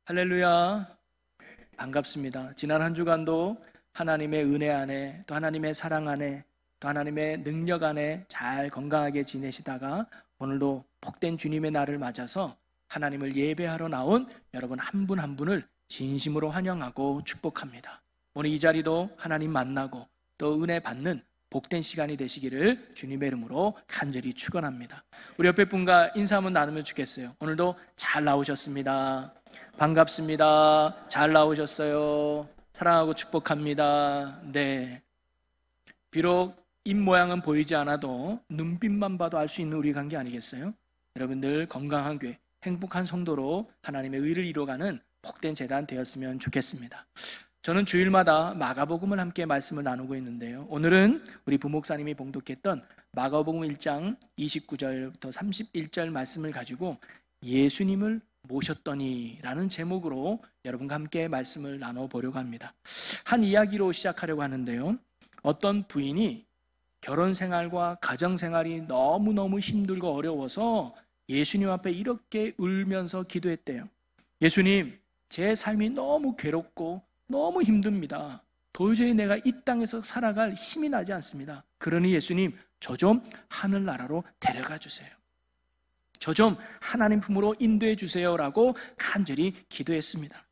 할렐루야. 반갑습니다. 지난 한 주간도 하나님의 은혜 안에, 또 하나님의 사랑 안에, 또 하나님의 능력 안에 잘 건강하게 지내시다가 오늘도 복된 주님의 날을 맞아서 하나님을 예배하러 나온 여러분 한 분 한 분을 진심으로 환영하고 축복합니다. 오늘 이 자리도 하나님 만나고 또 은혜 받는 복된 시간이 되시기를 주님의 이름으로 간절히 축원합니다. 우리 옆에 분과 인사 한번 나누면 좋겠어요. 오늘도 잘 나오셨습니다. 반갑습니다. 잘 나오셨어요. 사랑하고 축복합니다. 네. 비록 입 모양은 보이지 않아도 눈빛만 봐도 알 수 있는 우리 관계 아니겠어요? 여러분들 건강한 교회, 행복한 성도로 하나님의 의를 이루어가는 복된 재단 되었으면 좋겠습니다. 저는 주일마다 마가복음을 함께 말씀을 나누고 있는데요. 오늘은 우리 부목사님이 봉독했던 마가복음 1장 29절부터 31절 말씀을 가지고 예수님을 모셨더니 라는 제목으로 여러분과 함께 말씀을 나눠보려고 합니다. 한 이야기로 시작하려고 하는데요. 어떤 부인이 결혼생활과 가정생활이 너무너무 힘들고 어려워서 예수님 앞에 이렇게 울면서 기도했대요. 예수님, 제 삶이 너무 괴롭고 너무 힘듭니다. 도저히 내가 이 땅에서 살아갈 힘이 나지 않습니다. 그러니 예수님, 저 좀 하늘나라로 데려가 주세요. 저 좀 하나님 품으로 인도해 주세요라고 간절히 기도했습니다.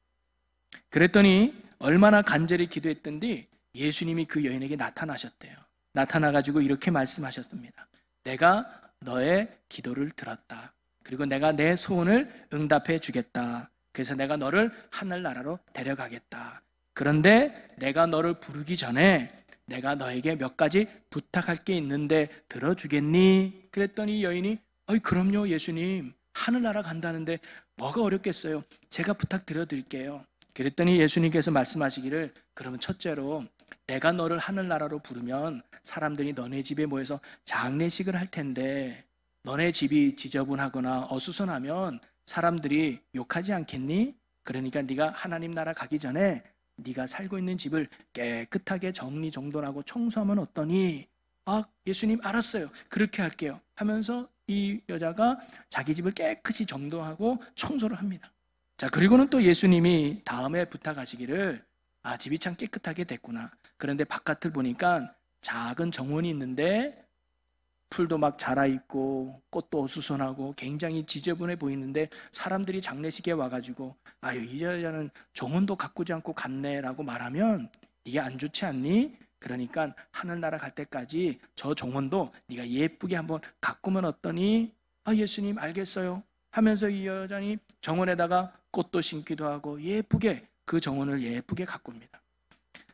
그랬더니 얼마나 간절히 기도했던지 예수님이 그 여인에게 나타나셨대요. 나타나가지고 이렇게 말씀하셨습니다. 내가 너의 기도를 들었다. 그리고 내가 내 소원을 응답해 주겠다. 그래서 내가 너를 하늘나라로 데려가겠다. 그런데 내가 너를 부르기 전에 내가 너에게 몇 가지 부탁할 게 있는데 들어주겠니? 그랬더니 여인이 그럼요 예수님, 하늘나라 간다는데 뭐가 어렵겠어요? 제가 부탁드려드릴게요. 그랬더니 예수님께서 말씀하시기를, 그러면 첫째로 내가 너를 하늘나라로 부르면 사람들이 너네 집에 모여서 장례식을 할 텐데 너네 집이 지저분하거나 어수선하면 사람들이 욕하지 않겠니? 그러니까 네가 하나님 나라 가기 전에 네가 살고 있는 집을 깨끗하게 정리정돈하고 청소하면 어떠니? 예수님 알았어요. 그렇게 할게요 하면서 이 여자가 자기 집을 깨끗이 정돈하고 청소를 합니다. 자, 그리고는 또 예수님이 다음에 부탁하시기를, 집이 참 깨끗하게 됐구나. 그런데 바깥을 보니까 작은 정원이 있는데 풀도 막 자라있고 꽃도 어수선하고 굉장히 지저분해 보이는데 사람들이 장례식에 와가지고 이 여자는 정원도 가꾸지 않고 갔네 라고 말하면 이게 안 좋지 않니? 그러니까 하늘나라 갈 때까지 저 정원도 네가 예쁘게 한번 가꾸면 어떠니? 예수님 알겠어요 하면서 이 여자니 정원에다가 꽃도 심기도 하고 예쁘게 그 정원을 예쁘게 가꿉니다.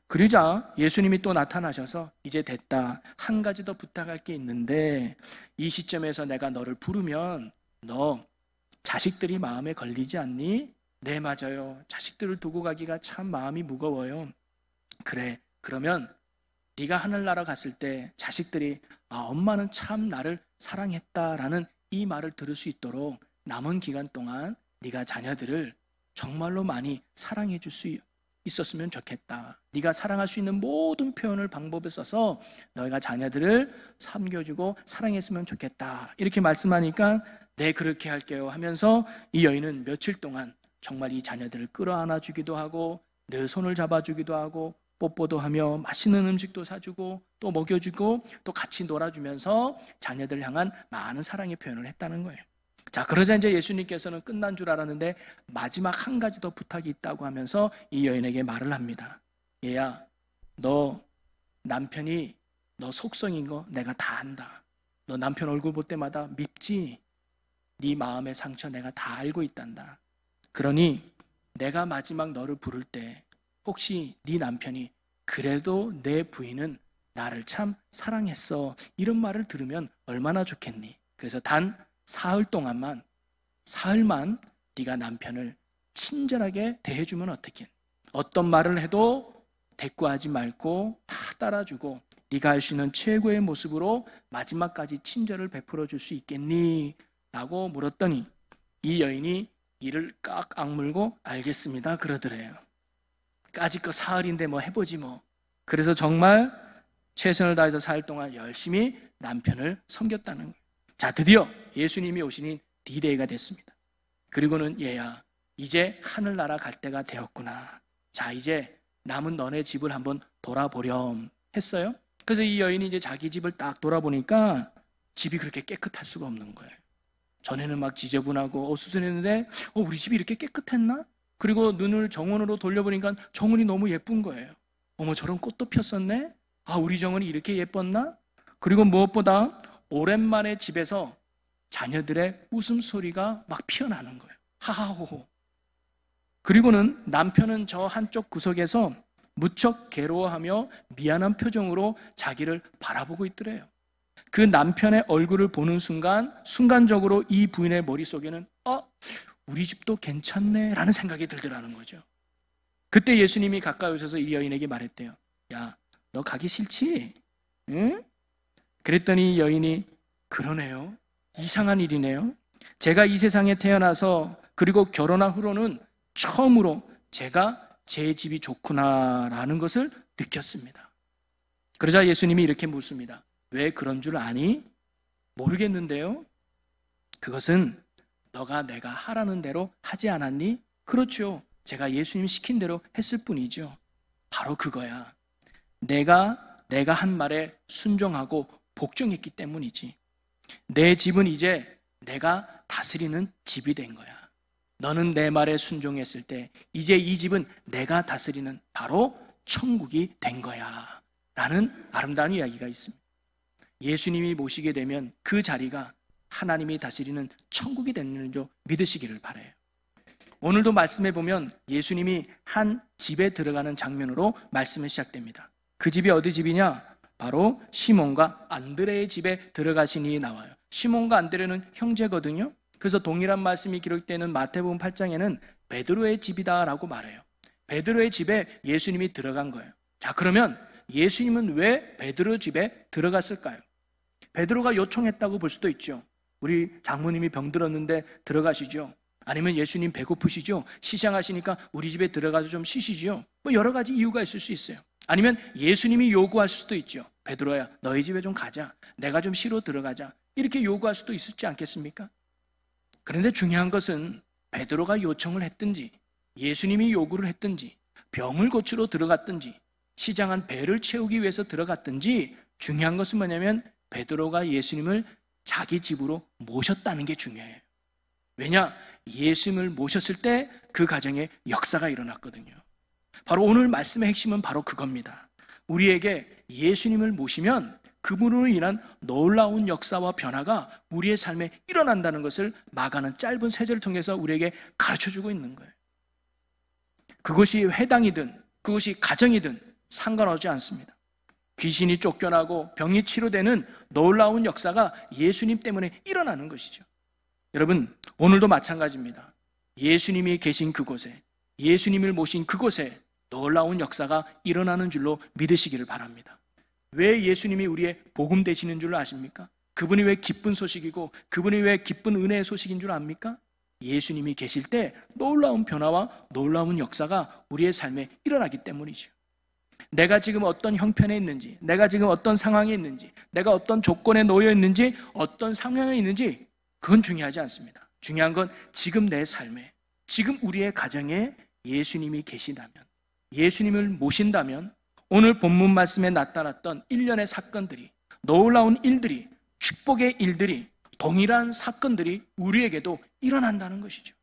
그러자 예수님이 또 나타나셔서 이제 됐다. 한 가지 더 부탁할 게 있는데 이 시점에서 내가 너를 부르면 너 자식들이 마음에 걸리지 않니? 네, 맞아요. 자식들을 두고 가기가 참 마음이 무거워요. 그래, 그러면 네가 하늘나라 갔을 때 자식들이 엄마는 참 나를 사랑했다라는 이 말을 들을 수 있도록 남은 기간 동안 네가 자녀들을 정말로 많이 사랑해 줄 수 있었으면 좋겠다. 네가 사랑할 수 있는 모든 표현을 방법을 써서 너희가 자녀들을 섬겨주고 사랑했으면 좋겠다. 이렇게 말씀하니까 네, 그렇게 할게요 하면서 이 여인은 며칠 동안 정말 이 자녀들을 끌어안아 주기도 하고 늘 손을 잡아주기도 하고 뽀뽀도 하며 맛있는 음식도 사주고 또 먹여주고 또 같이 놀아주면서 자녀들 향한 많은 사랑의 표현을 했다는 거예요. 자, 그러자 이제 예수님께서는 끝난 줄 알았는데 마지막 한 가지 더 부탁이 있다고 하면서 이 여인에게 말을 합니다. 얘야, 너 남편이 너 속성인 거 내가 다 안다. 너 남편 얼굴 볼 때마다 밉지? 네 마음의 상처 내가 다 알고 있단다. 그러니 내가 마지막 너를 부를 때 혹시 네 남편이 그래도 내 부인은 나를 참 사랑했어 이런 말을 들으면 얼마나 좋겠니? 그래서 단 사흘만 네가 남편을 친절하게 대해주면 어떻게? 어떤 말을 해도 대꾸하지 말고 다 따라주고 네가 할 수 있는 최고의 모습으로 마지막까지 친절을 베풀어 줄 수 있겠니? 라고 물었더니 이 여인이 이를 깍 악물고 알겠습니다 그러더래요. 까짓 사흘인데 뭐 해보지 뭐. 그래서 정말 최선을 다해서 사흘 동안 열심히 남편을 섬겼다는 거예요. 자, 드디어 예수님이 오시니 D-Day가 됐습니다. 그리고는 얘야, 이제 하늘나라 갈 때가 되었구나. 자, 이제 남은 너네 집을 한번 돌아보렴 했어요. 그래서 이 여인이 이제 자기 집을 딱 돌아보니까 집이 그렇게 깨끗할 수가 없는 거예요. 전에는 막 지저분하고 어수선했는데 우리 집이 이렇게 깨끗했나? 그리고 눈을 정원으로 돌려보니까 정원이 너무 예쁜 거예요. 어머, 저런 꽃도 폈었네? 아, 우리 정원이 이렇게 예뻤나? 그리고 무엇보다 오랜만에 집에서 자녀들의 웃음소리가 막 피어나는 거예요. 하하호호. 그리고는 남편은 저 한쪽 구석에서 무척 괴로워하며 미안한 표정으로 자기를 바라보고 있더래요. 그 남편의 얼굴을 보는 순간적으로 이 부인의 머릿속에는 우리 집도 괜찮네 라는 생각이 들더라는 거죠. 그때 예수님이 가까이 오셔서 이 여인에게 말했대요. 야, 너 가기 싫지? 응? 그랬더니 이 여인이 그러네요. 이상한 일이네요. 제가 이 세상에 태어나서 그리고 결혼한 후로는 처음으로 제가 제 집이 좋구나라는 것을 느꼈습니다. 그러자 예수님이 이렇게 묻습니다. 왜 그런 줄 아니? 모르겠는데요. 그것은 너가 내가 하라는 대로 하지 않았니? 그렇죠. 제가 예수님 시킨 대로 했을 뿐이죠. 바로 그거야. 내가 한 말에 순종하고 복종했기 때문이지. 내 집은 이제 내가 다스리는 집이 된 거야. 너는 내 말에 순종했을 때 이제 이 집은 내가 다스리는 바로 천국이 된 거야 라는 아름다운 이야기가 있습니다. 예수님이 모시게 되면 그 자리가 하나님이 다스리는 천국이 되는 줄 믿으시기를 바라요. 오늘도 말씀해 보면 예수님이 한 집에 들어가는 장면으로 말씀이 시작됩니다. 그 집이 어디 집이냐? 바로 시몬과 안드레의 집에 들어가시니 나와요. 시몬과 안드레는 형제거든요. 그래서 동일한 말씀이 기록되는 마태복음 8장에는 베드로의 집이다라고 말해요. 베드로의 집에 예수님이 들어간 거예요. 자, 그러면 예수님은 왜 베드로 집에 들어갔을까요? 베드로가 요청했다고 볼 수도 있죠. 우리 장모님이 병들었는데 들어가시죠. 아니면 예수님 배고프시죠? 시장하시니까 우리 집에 들어가서 좀 쉬시죠. 뭐 여러 가지 이유가 있을 수 있어요. 아니면 예수님이 요구하실 수도 있죠. 베드로야, 너희 집에 좀 가자. 내가 좀 쉬러 들어가자. 이렇게 요구할 수도 있지 않겠습니까? 그런데 중요한 것은 베드로가 요청을 했든지 예수님이 요구를 했든지 병을 고치러 들어갔든지 시장한 배를 채우기 위해서 들어갔든지 중요한 것은 뭐냐면 베드로가 예수님을 자기 집으로 모셨다는 게 중요해요. 왜냐? 예수님을 모셨을 때 그 가정에 역사가 일어났거든요. 바로 오늘 말씀의 핵심은 바로 그겁니다. 우리에게 예수님을 모시면 그분으로 인한 놀라운 역사와 변화가 우리의 삶에 일어난다는 것을 마가는 짧은 세절을 통해서 우리에게 가르쳐주고 있는 거예요. 그것이 회당이든 그것이 가정이든 상관하지 않습니다. 귀신이 쫓겨나고 병이 치료되는 놀라운 역사가 예수님 때문에 일어나는 것이죠. 여러분, 오늘도 마찬가지입니다. 예수님이 계신 그곳에, 예수님을 모신 그곳에 놀라운 역사가 일어나는 줄로 믿으시기를 바랍니다. 왜 예수님이 우리의 복음 되시는 줄 아십니까? 그분이 왜 기쁜 소식이고 그분이 왜 기쁜 은혜의 소식인 줄 압니까? 예수님이 계실 때 놀라운 변화와 놀라운 역사가 우리의 삶에 일어나기 때문이죠. 내가 지금 어떤 형편에 있는지, 내가 지금 어떤 상황에 있는지, 내가 어떤 조건에 놓여 있는지, 어떤 상황에 있는지 그건 중요하지 않습니다. 중요한 건 지금 내 삶에, 지금 우리의 가정에 예수님이 계시다면, 예수님을 모신다면 오늘 본문 말씀에 나타났던 일련의 사건들이, 놀라운 일들이, 축복의 일들이, 동일한 사건들이 우리에게도 일어난다는 것이죠.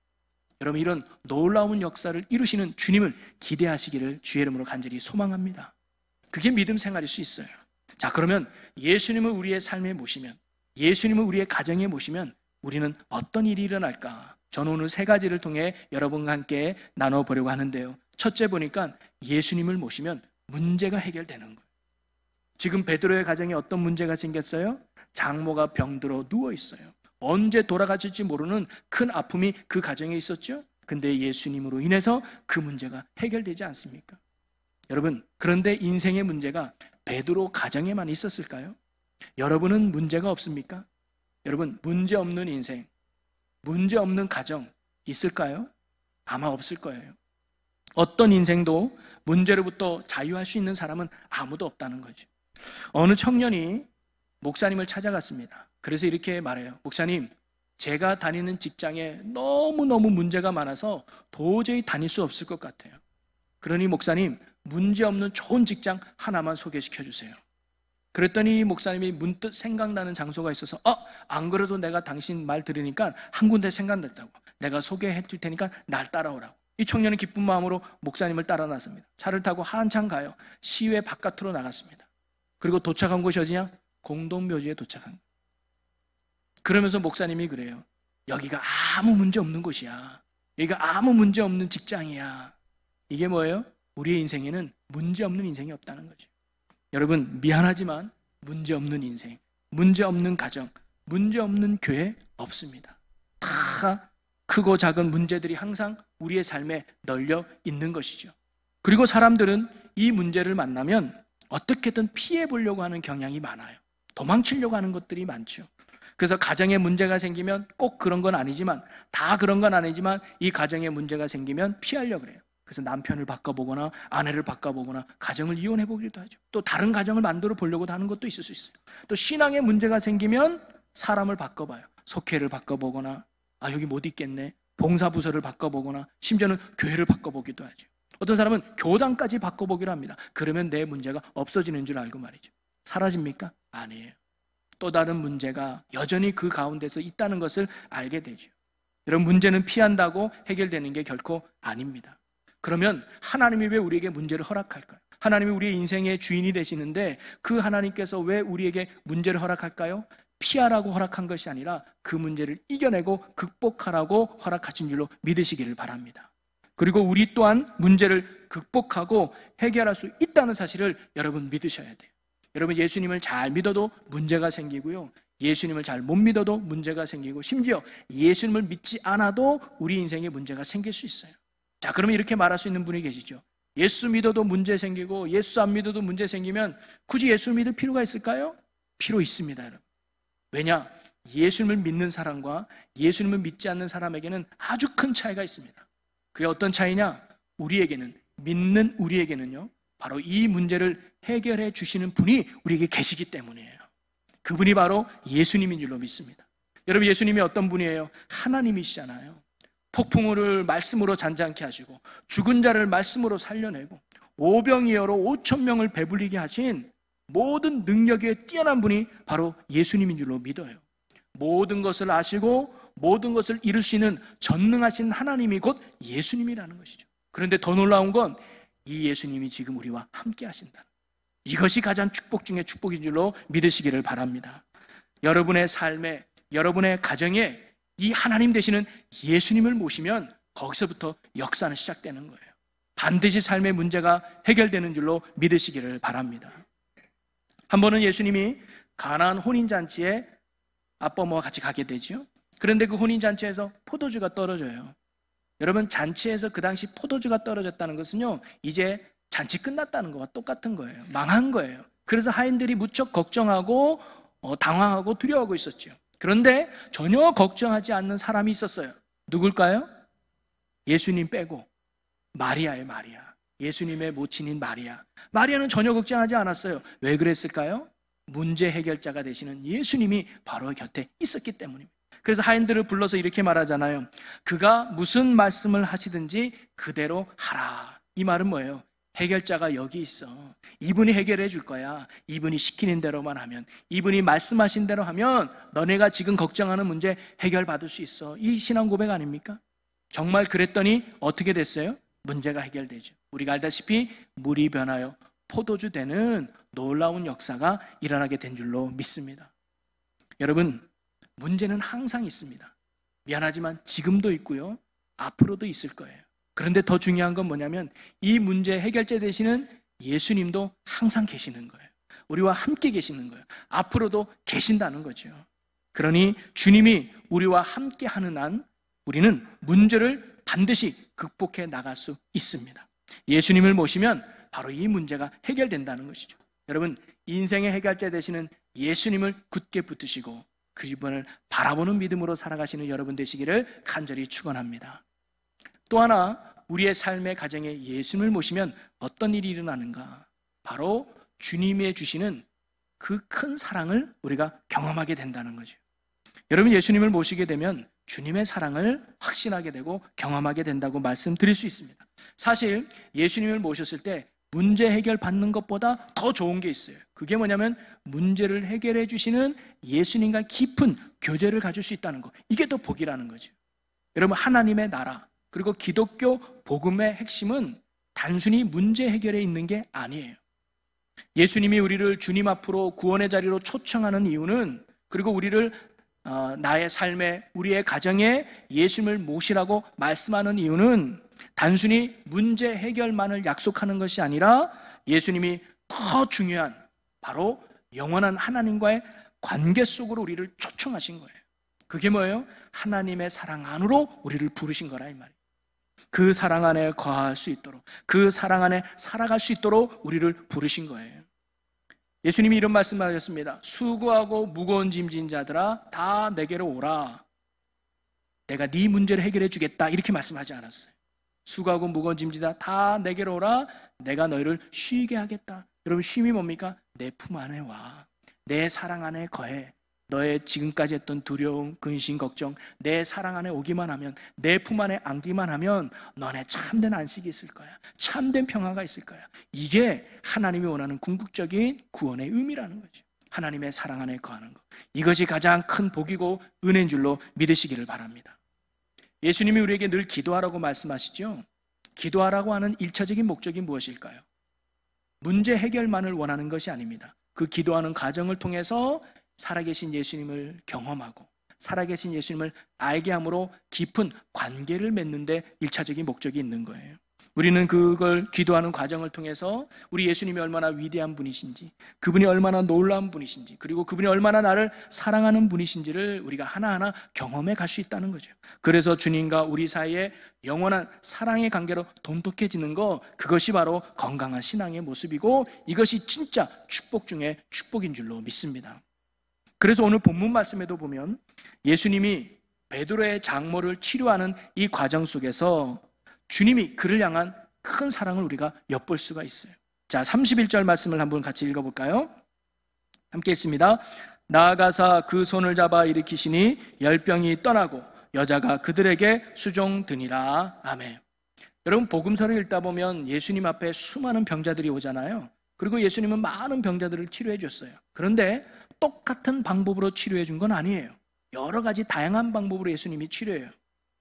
여러분, 이런 놀라운 역사를 이루시는 주님을 기대하시기를 주의 이름으로 간절히 소망합니다. 그게 믿음 생활일 수 있어요. 자, 그러면 예수님을 우리의 삶에 모시면, 예수님을 우리의 가정에 모시면 우리는 어떤 일이 일어날까? 저는 오늘 세 가지를 통해 여러분과 함께 나눠보려고 하는데요. 첫째 보니까 예수님을 모시면 문제가 해결되는 거예요. 지금 베드로의 가정에 어떤 문제가 생겼어요? 장모가 병들어 누워 있어요. 언제 돌아가실지 모르는 큰 아픔이 그 가정에 있었죠. 근데 예수님으로 인해서 그 문제가 해결되지 않습니까? 여러분, 그런데 인생의 문제가 베드로 가정에만 있었을까요? 여러분은 문제가 없습니까? 여러분, 문제 없는 인생, 문제 없는 가정 있을까요? 아마 없을 거예요. 어떤 인생도 문제로부터 자유할 수 있는 사람은 아무도 없다는 거죠. 어느 청년이 목사님을 찾아갔습니다. 그래서 이렇게 말해요. 목사님, 제가 다니는 직장에 너무너무 문제가 많아서 도저히 다닐 수 없을 것 같아요. 그러니 목사님, 문제없는 좋은 직장 하나만 소개시켜 주세요. 그랬더니 목사님이 문득 생각나는 장소가 있어서 안 그래도 내가 당신 말 들으니까 한 군데 생각났다고. 내가 소개해 줄 테니까 날 따라오라고. 이 청년은 기쁜 마음으로 목사님을 따라 나섭니다. 차를 타고 한참 가요. 시외 바깥으로 나갔습니다. 그리고 도착한 곳이 어디냐? 공동묘지에 도착한 거예요. 그러면서 목사님이 그래요. 여기가 아무 문제 없는 곳이야. 여기가 아무 문제 없는 직장이야. 이게 뭐예요? 우리의 인생에는 문제 없는 인생이 없다는 거죠. 여러분, 미안하지만 문제 없는 인생, 문제 없는 가정, 문제 없는 교회 없습니다. 다 크고 작은 문제들이 항상 우리의 삶에 널려 있는 것이죠. 그리고 사람들은 이 문제를 만나면 어떻게든 피해 보려고 하는 경향이 많아요. 도망치려고 하는 것들이 많죠. 그래서 가정에 문제가 생기면 꼭 그런 건 아니지만, 다 그런 건 아니지만 이 가정에 문제가 생기면 피하려고 그래요. 그래서 남편을 바꿔보거나 아내를 바꿔보거나 가정을 이혼해보기도 하죠. 또 다른 가정을 만들어 보려고 하는 것도 있을 수 있어요. 또 신앙에 문제가 생기면 사람을 바꿔봐요. 속회를 바꿔보거나 여기 못 있겠네, 봉사부서를 바꿔보거나 심지어는 교회를 바꿔보기도 하죠. 어떤 사람은 교단까지 바꿔보기로 합니다. 그러면 내 문제가 없어지는 줄 알고 말이죠. 사라집니까? 아니에요. 또 다른 문제가 여전히 그 가운데서 있다는 것을 알게 되죠. 여러분, 문제는 피한다고 해결되는 게 결코 아닙니다. 그러면 하나님이 왜 우리에게 문제를 허락할까요? 하나님이 우리의 인생의 주인이 되시는데 그 하나님께서 왜 우리에게 문제를 허락할까요? 피하라고 허락한 것이 아니라 그 문제를 이겨내고 극복하라고 허락하신 줄로 믿으시기를 바랍니다. 그리고 우리 또한 문제를 극복하고 해결할 수 있다는 사실을 여러분 믿으셔야 돼요. 여러분, 예수님을 잘 믿어도 문제가 생기고요, 예수님을 잘 못 믿어도 문제가 생기고, 심지어 예수님을 믿지 않아도 우리 인생에 문제가 생길 수 있어요. 자, 그러면 이렇게 말할 수 있는 분이 계시죠. 예수 믿어도 문제 생기고 예수 안 믿어도 문제 생기면 굳이 예수를 믿을 필요가 있을까요? 필요 있습니다, 여러분. 왜냐? 예수님을 믿는 사람과 예수님을 믿지 않는 사람에게는 아주 큰 차이가 있습니다. 그게 어떤 차이냐? 믿는 우리에게는요, 바로 이 문제를 해결해 주시는 분이 우리에게 계시기 때문이에요. 그분이 바로 예수님인 줄로 믿습니다. 여러분, 예수님이 어떤 분이에요? 하나님이시잖아요. 폭풍우를 말씀으로 잔잔케 하시고 죽은 자를 말씀으로 살려내고 오병이어로 5,000명을 배불리게 하신 모든 능력에 뛰어난 분이 바로 예수님인 줄로 믿어요. 모든 것을 아시고 모든 것을 이룰 수 있는 전능하신 하나님이 곧 예수님이라는 것이죠. 그런데 더 놀라운 건 이 예수님이 지금 우리와 함께 하신다. 이것이 가장 축복 중에 축복인 줄로 믿으시기를 바랍니다. 여러분의 삶에, 여러분의 가정에 이 하나님 되시는 예수님을 모시면 거기서부터 역사는 시작되는 거예요. 반드시 삶의 문제가 해결되는 줄로 믿으시기를 바랍니다. 한 번은 예수님이 가나안 혼인잔치에 아빠 엄마와 같이 가게 되죠. 그런데 그 혼인잔치에서 포도주가 떨어져요. 여러분, 잔치에서 그 당시 포도주가 떨어졌다는 것은요, 이제 잔치 끝났다는 것과 똑같은 거예요. 망한 거예요. 그래서 하인들이 무척 걱정하고 당황하고 두려워하고 있었죠. 그런데 전혀 걱정하지 않는 사람이 있었어요. 누굴까요? 예수님 빼고 마리아예요. 마리아. 예수님의 모친인 마리아. 마리아는 전혀 걱정하지 않았어요. 왜 그랬을까요? 문제 해결자가 되시는 예수님이 바로 곁에 있었기 때문입니다. 그래서 하인들을 불러서 이렇게 말하잖아요. 그가 무슨 말씀을 하시든지 그대로 하라. 이 말은 뭐예요? 해결자가 여기 있어. 이분이 해결해 줄 거야. 이분이 시키는 대로만 하면, 이분이 말씀하신 대로 하면 너네가 지금 걱정하는 문제 해결받을 수 있어. 이 신앙 고백 아닙니까? 정말 그랬더니 어떻게 됐어요? 문제가 해결되죠. 우리가 알다시피 물이 변하여 포도주 되는 놀라운 역사가 일어나게 된 줄로 믿습니다. 여러분, 문제는 항상 있습니다. 미안하지만 지금도 있고요, 앞으로도 있을 거예요. 그런데 더 중요한 건 뭐냐면 이 문제 해결자 되시는 예수님도 항상 계시는 거예요. 우리와 함께 계시는 거예요. 앞으로도 계신다는 거죠. 그러니 주님이 우리와 함께 하는 한 우리는 문제를 반드시 극복해 나갈 수 있습니다. 예수님을 모시면 바로 이 문제가 해결된다는 것이죠. 여러분, 인생의 해결자 되시는 예수님을 굳게 붙드시고 그분을 바라보는 믿음으로 살아가시는 여러분 되시기를 간절히 축원합니다. 또 하나, 우리의 삶의 가정에 예수님을 모시면 어떤 일이 일어나는가? 바로 주님이 주시는 그 큰 사랑을 우리가 경험하게 된다는 거죠. 여러분, 예수님을 모시게 되면 주님의 사랑을 확신하게 되고 경험하게 된다고 말씀드릴 수 있습니다. 사실 예수님을 모셨을 때 문제 해결 받는 것보다 더 좋은 게 있어요. 그게 뭐냐면 문제를 해결해 주시는 예수님과 깊은 교제를 가질 수 있다는 거. 이게 더 복이라는 거죠. 여러분, 하나님의 나라 그리고 기독교 복음의 핵심은 단순히 문제 해결에 있는 게 아니에요. 예수님이 우리를 주님 앞으로 구원의 자리로 초청하는 이유는, 그리고 우리를 나의 삶에, 우리의 가정에 예수님을 모시라고 말씀하는 이유는 단순히 문제 해결만을 약속하는 것이 아니라 예수님이 더 중요한 바로 영원한 하나님과의 관계 속으로 우리를 초청하신 거예요. 그게 뭐예요? 하나님의 사랑 안으로 우리를 부르신 거라 이 말이에요. 그 사랑 안에 거할 수 있도록, 그 사랑 안에 살아갈 수 있도록 우리를 부르신 거예요. 예수님이 이런 말씀을 하셨습니다. 수고하고 무거운 짐진 자들아 다 내게로 오라. 내가 네 문제를 해결해 주겠다. 이렇게 말씀하지 않았어요. 수고하고 무거운 짐지다 다 내게로 오라. 내가 너희를 쉬게 하겠다. 여러분, 쉼이 뭡니까? 내 품 안에 와. 내 사랑 안에 거해. 너의 지금까지 했던 두려움, 근심, 걱정, 내 사랑 안에 오기만 하면, 내 품 안에 안기만 하면 너네 참된 안식이 있을 거야. 참된 평화가 있을 거야. 이게 하나님이 원하는 궁극적인 구원의 의미라는 거죠. 하나님의 사랑 안에 거하는 것. 이것이 가장 큰 복이고 은혜인 줄로 믿으시기를 바랍니다. 예수님이 우리에게 늘 기도하라고 말씀하시죠. 기도하라고 하는 일차적인 목적이 무엇일까요? 문제 해결만을 원하는 것이 아닙니다. 그 기도하는 과정을 통해서 살아계신 예수님을 경험하고 살아계신 예수님을 알게 함으로 깊은 관계를 맺는데 일차적인 목적이 있는 거예요. 우리는 그걸 기도하는 과정을 통해서 우리 예수님이 얼마나 위대한 분이신지, 그분이 얼마나 놀라운 분이신지, 그리고 그분이 얼마나 나를 사랑하는 분이신지를 우리가 하나하나 경험해 갈 수 있다는 거죠. 그래서 주님과 우리 사이에 영원한 사랑의 관계로 돈독해지는 거, 그것이 바로 건강한 신앙의 모습이고 이것이 진짜 축복 중에 축복인 줄로 믿습니다. 그래서 오늘 본문 말씀에도 보면 예수님이 베드로의 장모를 치료하는 이 과정 속에서 주님이 그를 향한 큰 사랑을 우리가 엿볼 수가 있어요. 자, 31절 말씀을 한번 같이 읽어볼까요? 함께 읽습니다. 나아가사 그 손을 잡아 일으키시니 열병이 떠나고 여자가 그들에게 수종드니라. 아멘. 여러분, 복음서를 읽다 보면 예수님 앞에 수많은 병자들이 오잖아요. 그리고 예수님은 많은 병자들을 치료해 줬어요. 그런데 똑같은 방법으로 치료해 준 건 아니에요. 여러 가지 다양한 방법으로 예수님이 치료해요.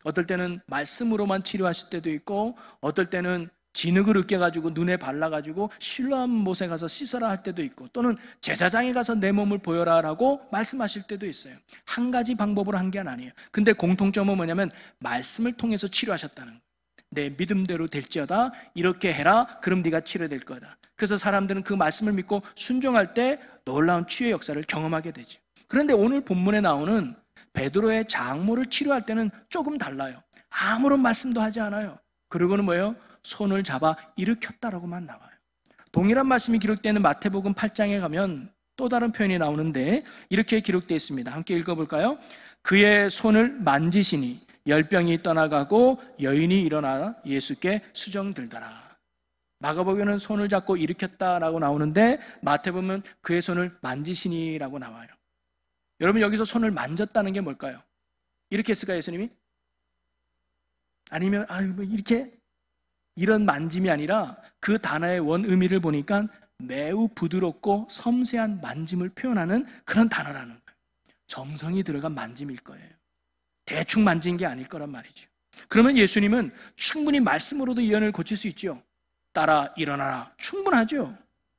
어떨 때는 말씀으로만 치료하실 때도 있고, 어떨 때는 진흙을 으깨가지고 눈에 발라가지고 실로암 못에 가서 씻어라 할 때도 있고, 또는 제사장에 가서 내 몸을 보여라 라고 말씀하실 때도 있어요. 한 가지 방법으로 한 게 아니에요. 근데 공통점은 뭐냐면 말씀을 통해서 치료하셨다는 거예요. 내 믿음대로 될지어다, 이렇게 해라, 그럼 네가 치료될 거다. 그래서 사람들은 그 말씀을 믿고 순종할 때 놀라운 치유의 역사를 경험하게 되죠. 그런데 오늘 본문에 나오는 베드로의 장모를 치료할 때는 조금 달라요. 아무런 말씀도 하지 않아요. 그리고는 뭐예요? 손을 잡아 일으켰다라고만 나와요. 동일한 말씀이 기록되어 있는 마태복음 8장에 가면 또 다른 표현이 나오는데 이렇게 기록되어 있습니다. 함께 읽어볼까요? 그의 손을 만지시니 열병이 떠나가고 여인이 일어나 예수께 수정들더라. 마가복음에는 손을 잡고 일으켰다라고 나오는데 마태복음은 그의 손을 만지시니라고 나와요. 여러분, 여기서 손을 만졌다는 게 뭘까요? 이렇게 했을까요, 예수님이? 아니면 이렇게 이런 만짐이 아니라 그 단어의 원 의미를 보니까 매우 부드럽고 섬세한 만짐을 표현하는 그런 단어라는 거예요. 정성이 들어간 만짐일 거예요. 대충 만진 게 아닐 거란 말이죠. 그러면 예수님은 충분히 말씀으로도 이 여인을 고칠 수 있죠. 따라 일어나라, 충분하죠.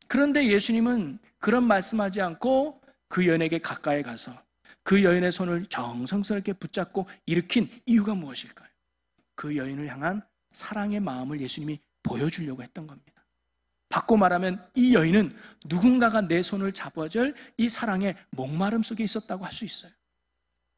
그런데 예수님은 그런 말씀하지 않고 그 여인에게 가까이 가서 그 여인의 손을 정성스럽게 붙잡고 일으킨 이유가 무엇일까요? 그 여인을 향한 사랑의 마음을 예수님이 보여주려고 했던 겁니다. 바꿔 말하면 이 여인은 누군가가 내 손을 잡아줄 이 사랑의 목마름 속에 있었다고 할 수 있어요.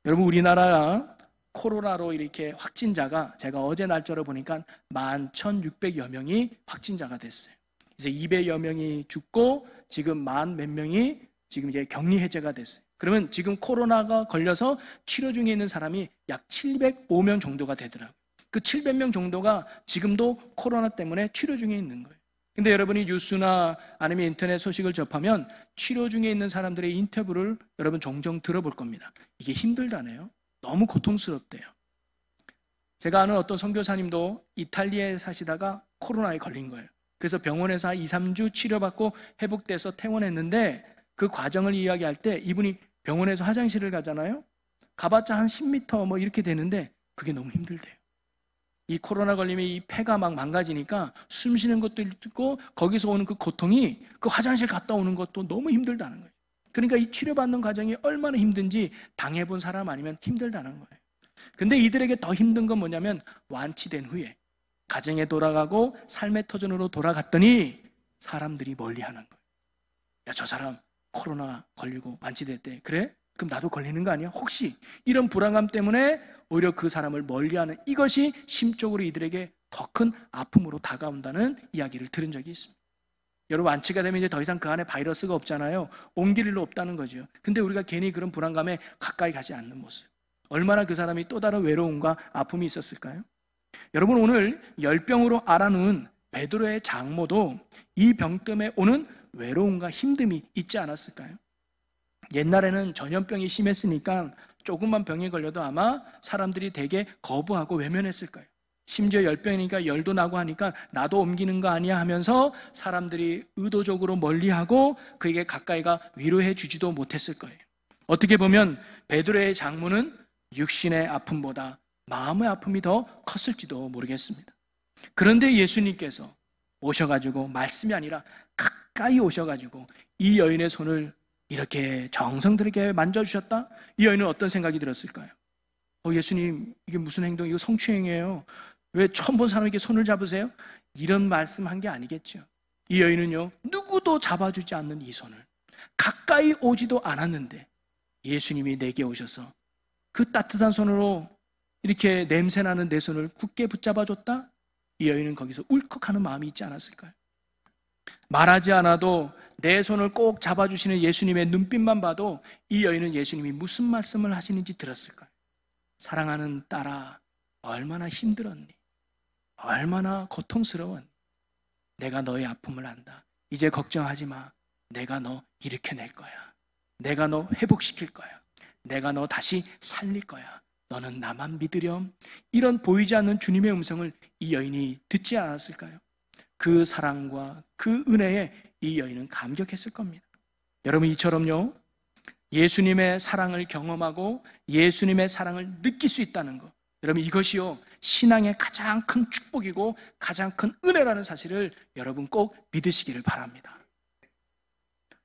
여러분, 우리나라 코로나로 이렇게 확진자가 제가 어제 날짜로 보니까 11,600여 명이 확진자가 됐어요. 이제 200여 명이 죽고 지금 10,000 몇 명이 지금 이제 격리 해제가 됐어요. 그러면 지금 코로나가 걸려서 치료 중에 있는 사람이 약 705명 정도가 되더라고요. 그 700명 정도가 지금도 코로나 때문에 치료 중에 있는 거예요. 근데 여러분이 뉴스나 아니면 인터넷 소식을 접하면 치료 중에 있는 사람들의 인터뷰를 여러분 종종 들어볼 겁니다. 이게 힘들다네요. 너무 고통스럽대요. 제가 아는 어떤 선교사님도 이탈리아에 사시다가 코로나에 걸린 거예요. 그래서 병원에서 2, 3주 치료받고 회복돼서 퇴원했는데 그 과정을 이야기할 때 이분이 병원에서 화장실을 가잖아요. 가봤자 한 10m 뭐 이렇게 되는데 그게 너무 힘들대요. 이 코로나 걸리면 이 폐가 막 망가지니까 숨 쉬는 것도 있고 거기서 오는 그 고통이 그 화장실 갔다 오는 것도 너무 힘들다는 거예요. 그러니까 이 치료받는 과정이 얼마나 힘든지 당해본 사람 아니면 힘들다는 거예요. 근데 이들에게 더 힘든 건 뭐냐면 완치된 후에 가정에 돌아가고 삶의 터전으로 돌아갔더니 사람들이 멀리하는 거예요. 야, 저 사람 코로나 걸리고 완치됐대. 그래? 그럼 나도 걸리는 거 아니야? 혹시 이런 불안감 때문에 오히려 그 사람을 멀리하는 이것이 심적으로 이들에게 더 큰 아픔으로 다가온다는 이야기를 들은 적이 있습니다. 여러분 완치가 되면 이제 더 이상 그 안에 바이러스가 없잖아요. 옮길 일로 없다는 거죠. 근데 우리가 괜히 그런 불안감에 가까이 가지 않는 모습. 얼마나 그 사람이 또 다른 외로움과 아픔이 있었을까요? 여러분 오늘 열병으로 앓아누운 베드로의 장모도 이 병 때문에 오는 외로움과 힘듦이 있지 않았을까요? 옛날에는 전염병이 심했으니까 조금만 병에 걸려도 아마 사람들이 되게 거부하고 외면했을 거예요. 심지어 열병이니까 열도 나고 하니까 나도 옮기는 거 아니야 하면서 사람들이 의도적으로 멀리하고 그에게 가까이가 위로해 주지도 못했을 거예요. 어떻게 보면 베드로의 장모는 육신의 아픔보다 마음의 아픔이 더 컸을지도 모르겠습니다. 그런데 예수님께서 오셔가지고 말씀이 아니라 가까이 오셔가지고 이 여인의 손을 이렇게 정성들에게 만져주셨다? 이 여인은 어떤 생각이 들었을까요? 예수님 이게 무슨 행동? 이거 성추행이에요. 왜 처음 본 사람에게 손을 잡으세요? 이런 말씀한 게 아니겠죠. 이 여인은요 누구도 잡아주지 않는 이 손을 가까이 오지도 않았는데 예수님이 내게 오셔서 그 따뜻한 손으로 이렇게 냄새나는 내 손을 굳게 붙잡아줬다? 이 여인은 거기서 울컥하는 마음이 있지 않았을까요? 말하지 않아도 내 손을 꼭 잡아주시는 예수님의 눈빛만 봐도 이 여인은 예수님이 무슨 말씀을 하시는지 들었을까요? 사랑하는 딸아, 얼마나 힘들었니? 얼마나 고통스러웠니? 내가 너의 아픔을 안다. 이제 걱정하지 마. 내가 너 일으켜낼 거야. 내가 너 회복시킬 거야. 내가 너 다시 살릴 거야. 너는 나만 믿으렴. 이런 보이지 않는 주님의 음성을 이 여인이 듣지 않았을까요? 그 사랑과 그 은혜에 이 여인은 감격했을 겁니다. 여러분 이처럼요 예수님의 사랑을 경험하고 예수님의 사랑을 느낄 수 있다는 것, 여러분 이것이요 신앙의 가장 큰 축복이고 가장 큰 은혜라는 사실을 여러분 꼭 믿으시기를 바랍니다.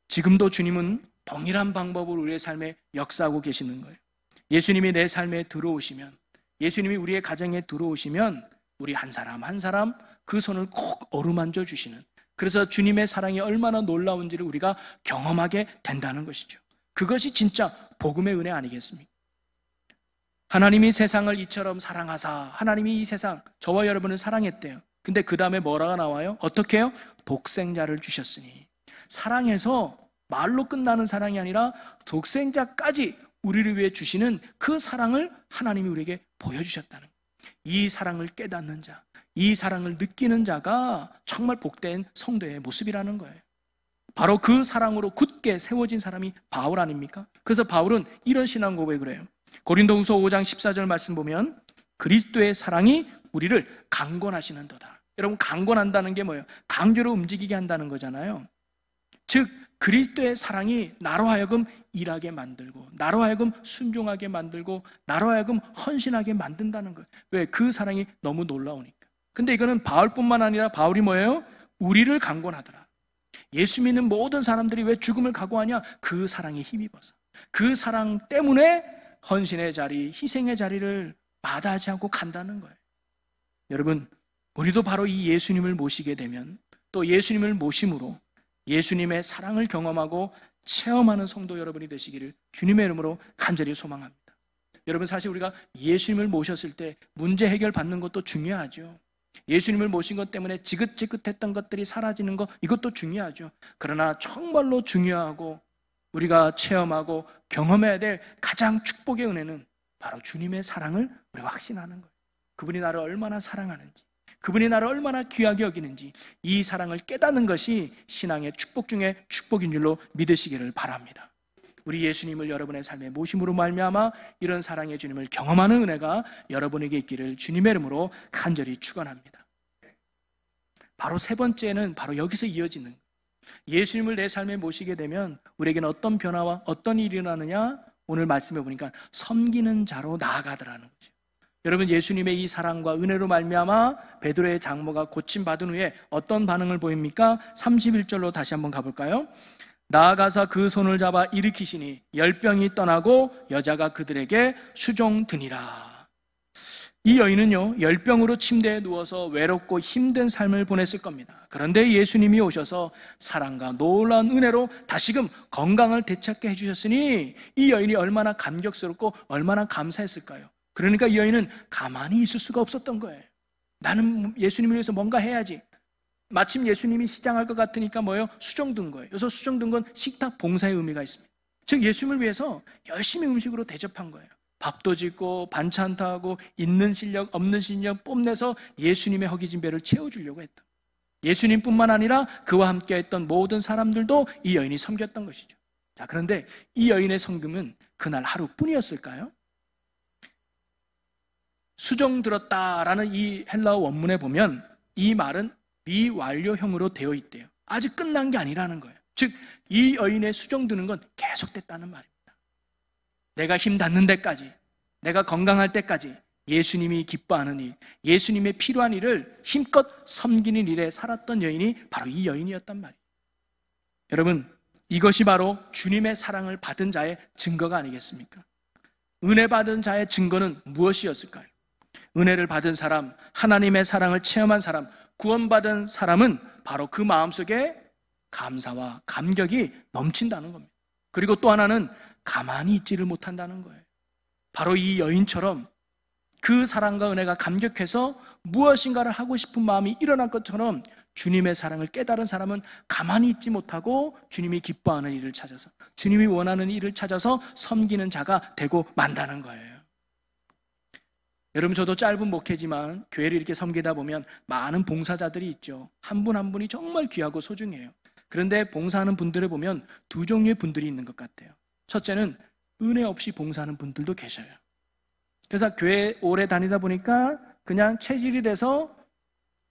지금도 주님은 동일한 방법으로 우리의 삶에 역사하고 계시는 거예요. 예수님이 내 삶에 들어오시면, 예수님이 우리의 가정에 들어오시면 우리 한 사람 한 사람 그 손을 꼭 어루만져 주시는, 그래서 주님의 사랑이 얼마나 놀라운지를 우리가 경험하게 된다는 것이죠. 그것이 진짜 복음의 은혜 아니겠습니까? 하나님이 세상을 이처럼 사랑하사, 하나님이 이 세상 저와 여러분을 사랑했대요. 근데 그 다음에 뭐라가 나와요? 어떻게 해요? 독생자를 주셨으니. 사랑해서 말로 끝나는 사랑이 아니라 독생자까지 우리를 위해 주시는 그 사랑을 하나님이 우리에게 보여주셨다는 거예요. 이 사랑을 깨닫는 자, 이 사랑을 느끼는 자가 정말 복된 성도의 모습이라는 거예요. 바로 그 사랑으로 굳게 세워진 사람이 바울 아닙니까? 그래서 바울은 이런 신앙 고백을 해요. 고린도후서 5장 14절 말씀 보면 그리스도의 사랑이 우리를 강권하시는도다. 여러분 강권한다는 게 뭐예요? 강제로 움직이게 한다는 거잖아요. 즉 그리스도의 사랑이 나로 하여금 일하게 만들고 나로 하여금 순종하게 만들고 나로 하여금 헌신하게 만든다는 거예요. 왜? 그 사랑이 너무 놀라우니까. 근데 이거는 바울뿐만 아니라 바울이 뭐예요? 우리를 강권하더라. 예수 믿는 모든 사람들이 왜 죽음을 각오하냐? 그 사랑에 힘입어서. 그 사랑 때문에 헌신의 자리, 희생의 자리를 마다하지 않고 간다는 거예요. 여러분, 우리도 바로 이 예수님을 모시게 되면 또 예수님을 모심으로 예수님의 사랑을 경험하고 체험하는 성도 여러분이 되시기를 주님의 이름으로 간절히 소망합니다. 여러분 사실 우리가 예수님을 모셨을 때 문제 해결 받는 것도 중요하죠. 예수님을 모신 것 때문에 지긋지긋했던 것들이 사라지는 것, 이것도 중요하죠. 그러나 정말로 중요하고 우리가 체험하고 경험해야 될 가장 축복의 은혜는 바로 주님의 사랑을 우리가 확신하는 거예요. 그분이 나를 얼마나 사랑하는지, 그분이 나를 얼마나 귀하게 여기는지 이 사랑을 깨닫는 것이 신앙의 축복 중에 축복인 줄로 믿으시기를 바랍니다. 우리 예수님을 여러분의 삶에 모심으로 말미암아 이런 사랑의 주님을 경험하는 은혜가 여러분에게 있기를 주님의 이름으로 간절히 축원합니다. 바로 세 번째는 바로 여기서 이어지는 거예요. 예수님을 내 삶에 모시게 되면 우리에게는 어떤 변화와 어떤 일이 일어나느냐? 오늘 말씀해 보니까 섬기는 자로 나아가더라는 거죠. 여러분, 예수님의 이 사랑과 은혜로 말미암아 베드로의 장모가 고침받은 후에 어떤 반응을 보입니까? 31절로 다시 한번 가볼까요? 나아가서 그 손을 잡아 일으키시니 열병이 떠나고 여자가 그들에게 수종드니라. 이 여인은요, 열병으로 침대에 누워서 외롭고 힘든 삶을 보냈을 겁니다. 그런데 예수님이 오셔서 사랑과 놀라운 은혜로 다시금 건강을 되찾게 해주셨으니 이 여인이 얼마나 감격스럽고 얼마나 감사했을까요? 그러니까 이 여인은 가만히 있을 수가 없었던 거예요. 나는 예수님을 위해서 뭔가 해야지. 마침 예수님이 시장할 것 같으니까 뭐예요? 수종든 거예요. 그래서 수종든 건 식탁 봉사의 의미가 있습니다. 즉 예수님을 위해서 열심히 음식으로 대접한 거예요. 밥도 짓고 반찬도 하고 있는 실력 없는 실력 뽐내서 예수님의 허기진 배를 채워주려고 했다. 예수님뿐만 아니라 그와 함께 했던 모든 사람들도 이 여인이 섬겼던 것이죠. 자, 그런데 이 여인의 섬김은 그날 하루뿐이었을까요? 수종 들었다라는 이 헬라어 원문에 보면 이 말은 미완료형으로 되어 있대요. 아직 끝난 게 아니라는 거예요. 즉 이 여인의 수종 드는 건 계속됐다는 말입니다. 내가 힘 닿는 데까지, 내가 건강할 때까지 예수님이 기뻐하는 일, 예수님의 필요한 일을 힘껏 섬기는 일에 살았던 여인이 바로 이 여인이었단 말이에요. 여러분, 이것이 바로 주님의 사랑을 받은 자의 증거가 아니겠습니까? 은혜 받은 자의 증거는 무엇이었을까요? 은혜를 받은 사람, 하나님의 사랑을 체험한 사람, 구원받은 사람은 바로 그 마음속에 감사와 감격이 넘친다는 겁니다. 그리고 또 하나는 가만히 있지를 못한다는 거예요. 바로 이 여인처럼 그 사랑과 은혜가 감격해서 무엇인가를 하고 싶은 마음이 일어날 것처럼 주님의 사랑을 깨달은 사람은 가만히 있지 못하고 주님이 기뻐하는 일을 찾아서, 주님이 원하는 일을 찾아서 섬기는 자가 되고 만다는 거예요. 여러분, 저도 짧은 목회지만 교회를 이렇게 섬기다 보면 많은 봉사자들이 있죠. 한 분 한 분이 정말 귀하고 소중해요. 그런데 봉사하는 분들을 보면 두 종류의 분들이 있는 것 같아요. 첫째는 은혜 없이 봉사하는 분들도 계셔요. 그래서 교회 오래 다니다 보니까 그냥 체질이 돼서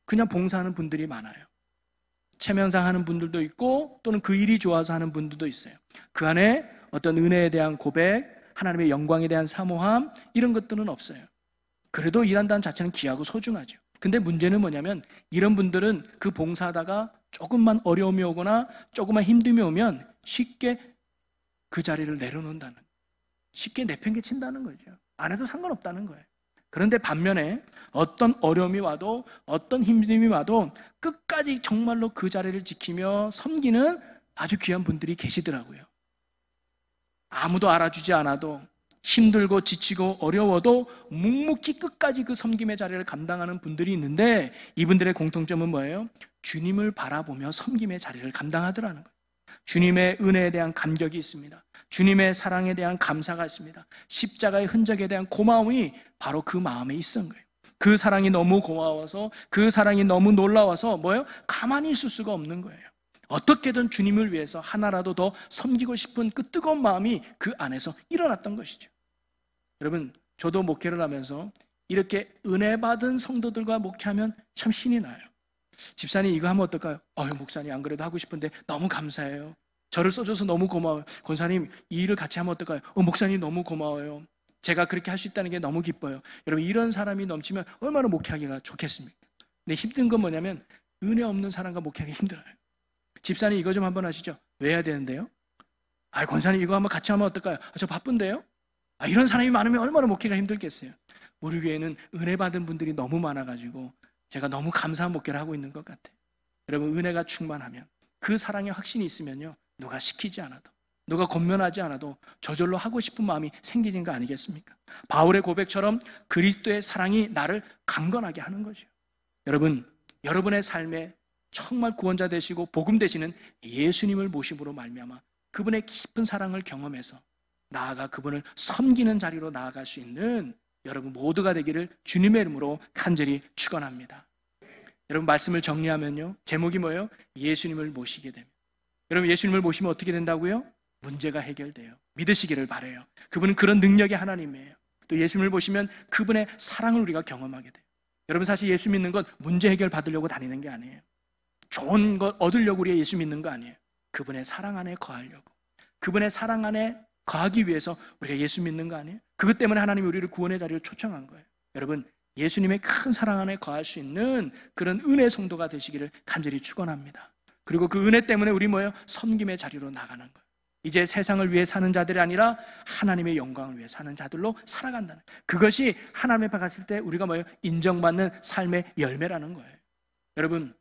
그냥 봉사하는 분들이 많아요. 체면상 하는 분들도 있고 또는 그 일이 좋아서 하는 분들도 있어요. 그 안에 어떤 은혜에 대한 고백, 하나님의 영광에 대한 사모함, 이런 것들은 없어요. 그래도 일한다는 자체는 귀하고 소중하죠. 근데 문제는 뭐냐면 이런 분들은 그 봉사하다가 조금만 어려움이 오거나 조금만 힘듦이 오면 쉽게 그 자리를 내려놓는다는, 쉽게 내팽개친다는 거죠. 안 해도 상관없다는 거예요. 그런데 반면에 어떤 어려움이 와도 어떤 힘듦이 와도 끝까지 정말로 그 자리를 지키며 섬기는 아주 귀한 분들이 계시더라고요. 아무도 알아주지 않아도 힘들고 지치고 어려워도 묵묵히 끝까지 그 섬김의 자리를 감당하는 분들이 있는데 이분들의 공통점은 뭐예요? 주님을 바라보며 섬김의 자리를 감당하더라는 거예요. 주님의 은혜에 대한 감격이 있습니다. 주님의 사랑에 대한 감사가 있습니다. 십자가의 흔적에 대한 고마움이 바로 그 마음에 있었던 거예요. 그 사랑이 너무 고마워서, 그 사랑이 너무 놀라워서 뭐예요? 가만히 있을 수가 없는 거예요. 어떻게든 주님을 위해서 하나라도 더 섬기고 싶은 그 뜨거운 마음이 그 안에서 일어났던 것이죠. 여러분, 저도 목회를 하면서 이렇게 은혜 받은 성도들과 목회하면 참 신이 나요. 집사님 이거 하면 어떨까요? 목사님 안 그래도 하고 싶은데 너무 감사해요. 저를 써줘서 너무 고마워요. 권사님 이 일을 같이 하면 어떨까요? 목사님 너무 고마워요. 제가 그렇게 할 수 있다는 게 너무 기뻐요. 여러분, 이런 사람이 넘치면 얼마나 목회하기가 좋겠습니까? 근데 힘든 건 뭐냐면 은혜 없는 사람과 목회하기 힘들어요. 집사님 이거 좀 한번 하시죠. 왜 해야 되는데요? 권사님 이거 한번 같이 하면 어떨까요? 저 바쁜데요? 이런 사람이 많으면 얼마나 목회가 힘들겠어요. 우리 교회는 은혜 받은 분들이 너무 많아가지고 제가 너무 감사한 목회를 하고 있는 것 같아요. 여러분, 은혜가 충만하면, 그 사랑의 확신이 있으면요, 누가 시키지 않아도, 누가 권면하지 않아도 저절로 하고 싶은 마음이 생기는 거 아니겠습니까? 바울의 고백처럼 그리스도의 사랑이 나를 강건하게 하는 거죠. 여러분, 여러분의 삶에 정말 구원자 되시고 복음 되시는 예수님을 모심으로 말미암아 그분의 깊은 사랑을 경험해서 나아가 그분을 섬기는 자리로 나아갈 수 있는 여러분 모두가 되기를 주님의 이름으로 간절히 축원합니다. 여러분 말씀을 정리하면요, 제목이 뭐예요? 예수님을 모시게 됩니다. 여러분 예수님을 모시면 어떻게 된다고요? 문제가 해결돼요. 믿으시기를 바라요. 그분은 그런 능력의 하나님이에요. 또 예수님을 보시면 그분의 사랑을 우리가 경험하게 돼요. 여러분 사실 예수 믿는 건 문제 해결 받으려고 다니는 게 아니에요. 좋은 것 얻으려고 우리가 예수 믿는 거 아니에요. 그분의 사랑 안에 거하려고, 그분의 사랑 안에 거하기 위해서 우리가 예수 믿는 거 아니에요? 그것 때문에 하나님이 우리를 구원의 자리로 초청한 거예요. 여러분 예수님의 큰 사랑 안에 거할 수 있는 그런 은혜 성도가 되시기를 간절히 축원합니다. 그리고 그 은혜 때문에 우리 뭐예요? 섬김의 자리로 나가는 거예요. 이제 세상을 위해 사는 자들이 아니라 하나님의 영광을 위해 사는 자들로 살아간다는, 그것이 하나님 앞에 갔을 때 우리가 뭐예요? 인정받는 삶의 열매라는 거예요. 여러분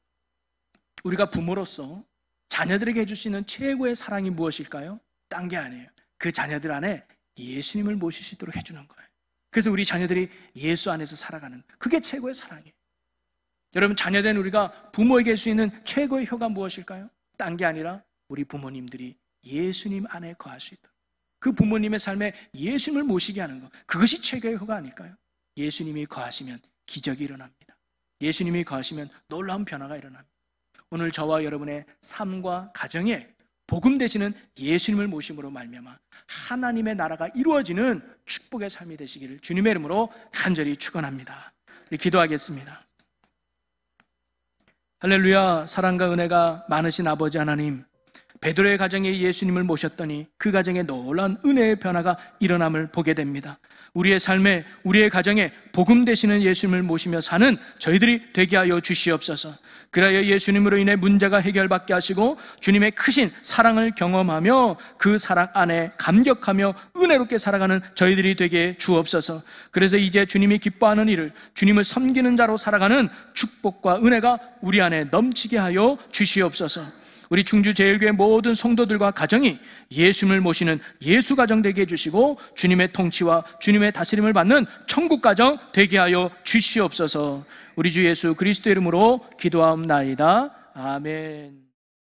우리가 부모로서 자녀들에게 해줄 수 있는 최고의 사랑이 무엇일까요? 딴 게 아니에요. 그 자녀들 안에 예수님을 모실 수 있도록 해주는 거예요. 그래서 우리 자녀들이 예수 안에서 살아가는, 그게 최고의 사랑이에요. 여러분 자녀된 우리가 부모에게 할 수 있는 최고의 효가 무엇일까요? 딴 게 아니라 우리 부모님들이 예수님 안에 거할 수 있도록, 그 부모님의 삶에 예수님을 모시게 하는 것, 그것이 최고의 효가 아닐까요? 예수님이 거하시면 기적이 일어납니다. 예수님이 거하시면 놀라운 변화가 일어납니다. 오늘 저와 여러분의 삶과 가정에 복음 되시는 예수님을 모심으로 말미암아 하나님의 나라가 이루어지는 축복의 삶이 되시기를 주님의 이름으로 간절히 축원합니다. 기도하겠습니다. 할렐루야. 사랑과 은혜가 많으신 아버지 하나님, 베드로의 가정에 예수님을 모셨더니 그 가정에 놀라운 은혜의 변화가 일어남을 보게 됩니다. 우리의 삶에, 우리의 가정에 복음 되시는 예수님을 모시며 사는 저희들이 되게 하여 주시옵소서. 그래야 예수님으로 인해 문제가 해결받게 하시고 주님의 크신 사랑을 경험하며 그 사랑 안에 감격하며 은혜롭게 살아가는 저희들이 되게 주옵소서. 그래서 이제 주님이 기뻐하는 일을, 주님을 섬기는 자로 살아가는 축복과 은혜가 우리 안에 넘치게 하여 주시옵소서. 우리 충주제일교회 모든 성도들과 가정이 예수님을 모시는 예수 가정 되게 해주시고 주님의 통치와 주님의 다스림을 받는 천국 가정 되게 하여 주시옵소서. 우리 주 예수 그리스도 이름으로 기도하옵나이다. 아멘.